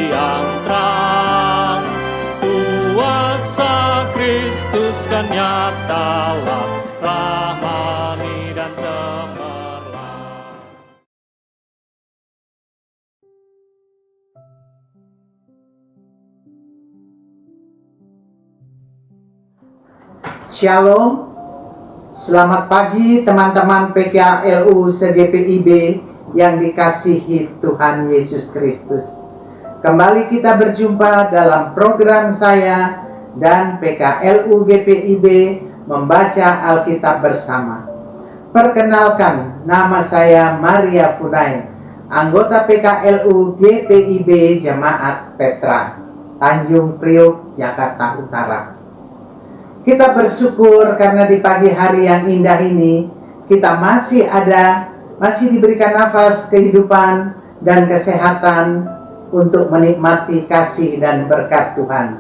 yang terang. Kuasa Kristus kan nyatalah, rahmani dan cemerlang. Shalom, selamat pagi teman-teman PKLU se-GPIB yang dikasihi Tuhan Yesus Kristus. Kembali kita berjumpa dalam program saya dan PKLU GPIB membaca Alkitab bersama. Perkenalkan, nama saya Maria Funai, anggota PKLU GPIB Jemaat Petra, Tanjung Priok, Jakarta Utara. Kita bersyukur karena di pagi hari yang indah ini kita masih diberikan nafas kehidupan dan kesehatan untuk menikmati kasih dan berkat Tuhan.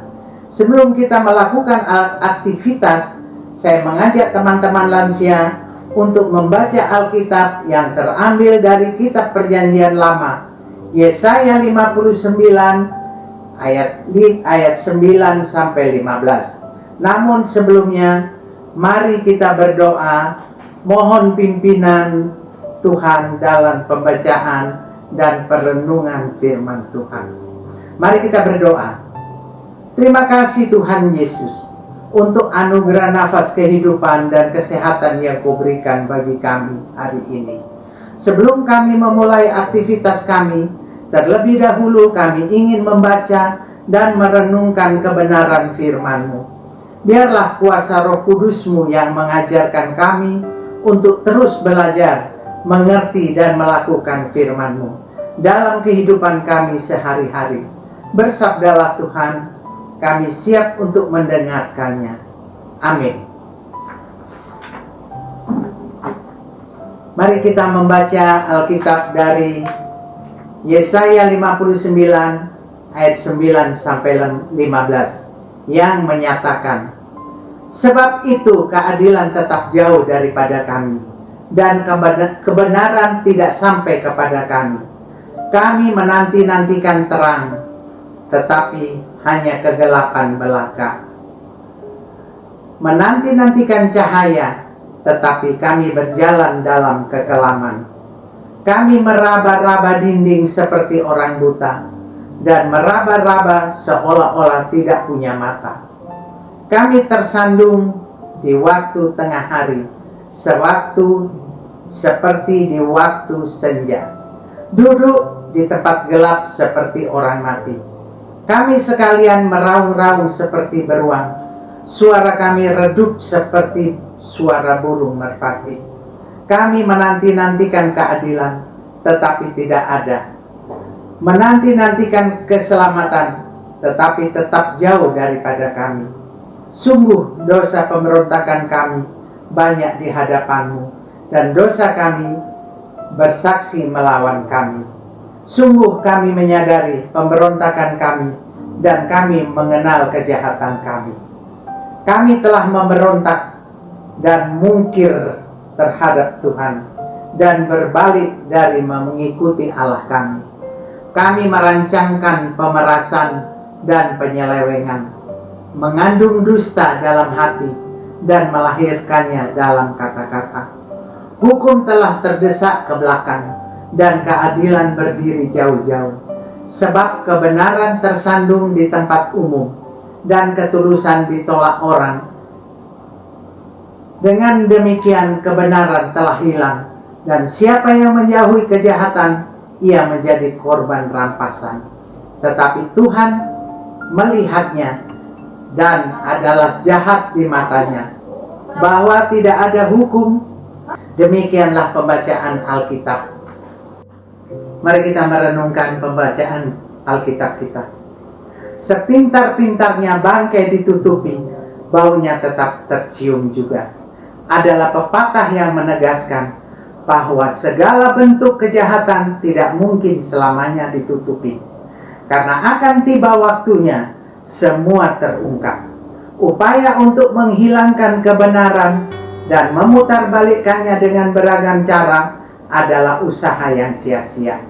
Sebelum kita melakukan aktivitas, saya mengajak teman-teman lansia untuk membaca Alkitab yang terambil dari kitab Perjanjian Lama, Yesaya 59 ayat 9 sampai 15. Namun sebelumnya, mari kita berdoa, mohon pimpinan Tuhan dalam pembacaan dan perenungan firman Tuhan. Mari kita berdoa. Terima kasih Tuhan Yesus untuk anugerah nafas kehidupan dan kesehatan yang Kau berikan bagi kami hari ini. Sebelum kami memulai aktivitas kami, terlebih dahulu kami ingin membaca dan merenungkan kebenaran firman-Mu. Biarlah kuasa Roh Kudus-Mu yang mengajarkan kami untuk terus belajar, mengerti dan melakukan firman-Mu dalam kehidupan kami sehari-hari. Bersabdalah Tuhan, kami siap untuk mendengarkannya. Amin. Mari kita membaca Alkitab dari Yesaya 59 ayat 9 sampai 15. Yang menyatakan, sebab itu keadilan tetap jauh daripada kami, dan kebenaran tidak sampai kepada kami. Kami menanti-nantikan terang, tetapi hanya kegelapan belaka. Menanti-nantikan cahaya, tetapi kami berjalan dalam kekelaman. Kami meraba-raba dinding seperti orang buta, dan meraba-raba seolah-olah tidak punya mata. Kami tersandung di waktu tengah hari, seperti di waktu senja. Duduk di tempat gelap seperti orang mati. Kami sekalian meraung-raung seperti beruang. Suara kami redup seperti suara burung merpati. Kami menanti-nantikan keadilan, tetapi tidak ada. Menanti-nantikan keselamatan, tetapi tetap jauh daripada kami. Sungguh dosa pemberontakan kami banyak di hadapan-Mu, dan dosa kami bersaksi melawan kami. Sungguh kami menyadari pemberontakan kami, dan kami mengenal kejahatan kami. Kami telah memberontak dan mungkir terhadap Tuhan, dan berbalik dari mengikuti Allah kami. Kami merancangkan pemerasan dan penyelewengan, mengandung dusta dalam hati dan melahirkannya dalam kata-kata. Hukum telah terdesak ke belakang dan keadilan berdiri jauh-jauh, sebab kebenaran tersandung di tempat umum dan ketulusan ditolak orang. Dengan demikian kebenaran telah hilang, dan siapa yang menjauhi kejahatan, ia menjadi korban rampasan. Tetapi Tuhan melihatnya dan adalah jahat di matanya, bahwa tidak ada hukum. Demikianlah pembacaan Alkitab. Mari kita merenungkan pembacaan Alkitab kita. Sepintar-pintarnya bangkai ditutupi, baunya tetap tercium juga. Adalah pepatah yang menegaskan bahwa segala bentuk kejahatan tidak mungkin selamanya ditutupi, karena akan tiba waktunya semua terungkap. Upaya untuk menghilangkan kebenaran dan memutarbalikkannya dengan beragam cara adalah usaha yang sia-sia.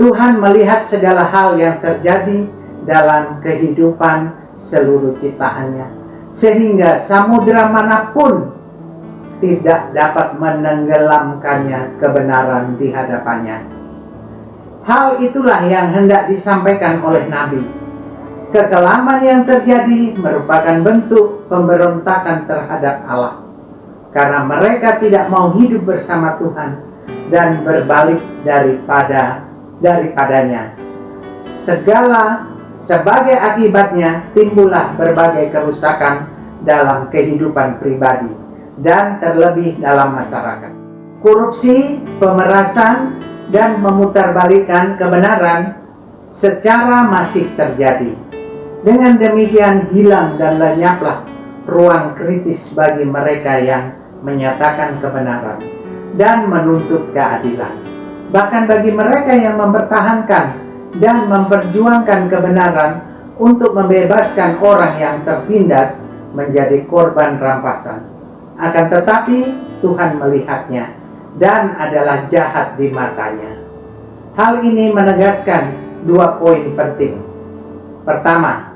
Tuhan melihat segala hal yang terjadi dalam kehidupan seluruh ciptaannya, sehingga samudera manapun tidak dapat menenggelamkannya kebenaran di hadapannya. Hal itulah yang hendak disampaikan oleh Nabi. Kekelaman yang terjadi merupakan bentuk pemberontakan terhadap Allah, karena mereka tidak mau hidup bersama Tuhan dan berbalik daripadanya. Sebagai akibatnya timbullah berbagai kerusakan dalam kehidupan pribadi dan terlebih dalam masyarakat. Korupsi, pemerasan, dan memutarbalikkan kebenaran secara masif terjadi. Dengan demikian hilang dan lenyaplah ruang kritis bagi mereka yang menyatakan kebenaran dan menuntut keadilan. Bahkan bagi mereka yang mempertahankan dan memperjuangkan kebenaran untuk membebaskan orang yang tertindas menjadi korban rampasan. Akan tetapi Tuhan melihatnya dan adalah jahat di matanya. Hal ini menegaskan 2 poin penting. Pertama,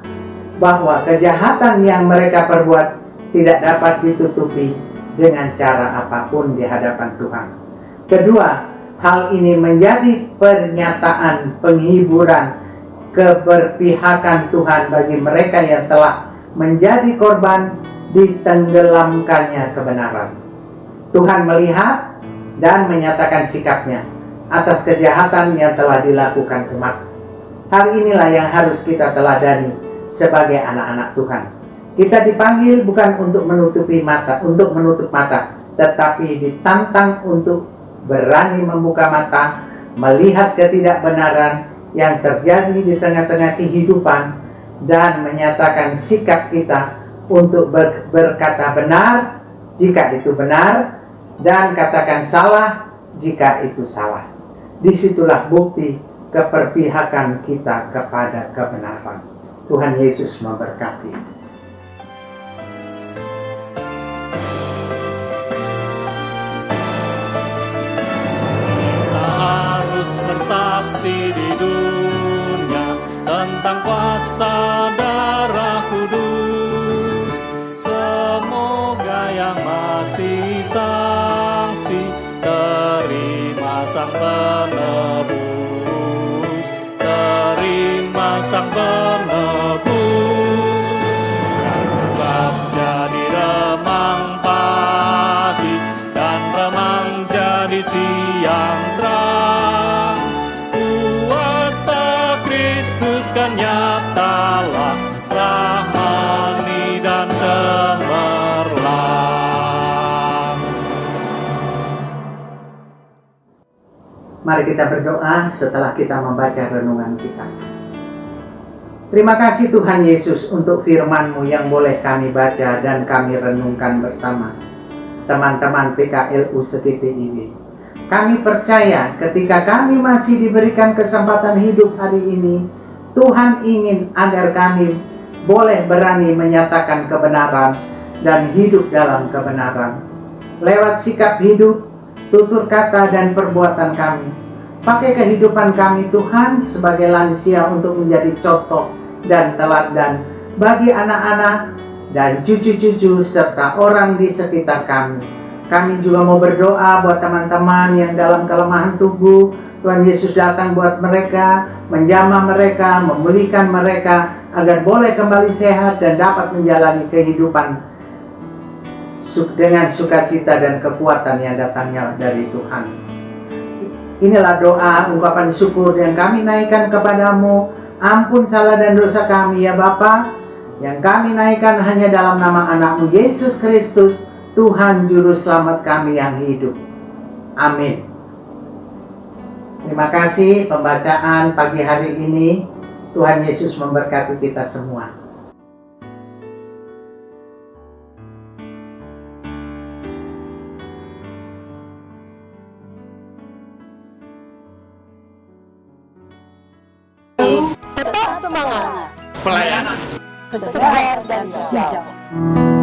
bahwa kejahatan yang mereka perbuat tidak dapat ditutupi dengan cara apapun di hadapan Tuhan. Kedua, hal ini menjadi pernyataan penghiburan keberpihakan Tuhan bagi mereka yang telah menjadi korban ditenggelamkannya kebenaran. Tuhan melihat dan menyatakan sikapnya atas kejahatan yang telah dilakukan umat. Hal inilah yang harus kita teladani sebagai anak-anak Tuhan. Kita dipanggil bukan untuk menutup mata, tetapi ditantang untuk berani membuka mata, melihat ketidakbenaran yang terjadi di tengah-tengah kehidupan, dan menyatakan sikap kita untuk berkata benar jika itu benar, dan katakan salah jika itu salah. Disitulah bukti keperpihakan kita kepada kebenaran. Tuhan Yesus memberkati. Kita harus bersaksi di dunia tentang kuasa darah kudus. Semoga yang masih saksi terima sang penebus, terima sang penebus. Berubah jadi remang pagi dan remang jadi siang terang. Kuasa Kristus kan nyatalah, rahmani dan cemerlang. Mari kita berdoa setelah kita membaca renungan kita. Terima kasih Tuhan Yesus untuk firman-Mu yang boleh kami baca dan kami renungkan bersama teman-teman PKLU Sekiti ini. Kami percaya ketika kami masih diberikan kesempatan hidup hari ini, Tuhan ingin agar kami boleh berani menyatakan kebenaran dan hidup dalam kebenaran. Lewat sikap hidup, tutur kata dan perbuatan kami. Pakai kehidupan kami Tuhan sebagai lansia untuk menjadi contoh dan teladan bagi anak-anak dan cucu-cucu serta orang di sekitar kami. Kami juga mau berdoa buat teman-teman yang dalam kelemahan tubuh. Tuhan Yesus datang buat mereka, menjamah mereka, memulihkan mereka agar boleh kembali sehat dan dapat menjalani kehidupan dengan sukacita dan kekuatan yang datangnya dari Tuhan. Inilah doa ungkapan syukur yang kami naikkan kepadamu. Ampun salah dan dosa kami ya Bapa, yang kami naikkan hanya dalam nama anak-Mu Yesus Kristus, Tuhan Juru Selamat kami yang hidup. Amin. Terima kasih pembacaan pagi hari ini. Tuhan Yesus memberkati kita semua. Tetap semangat, Pelayanan segar dan hijau.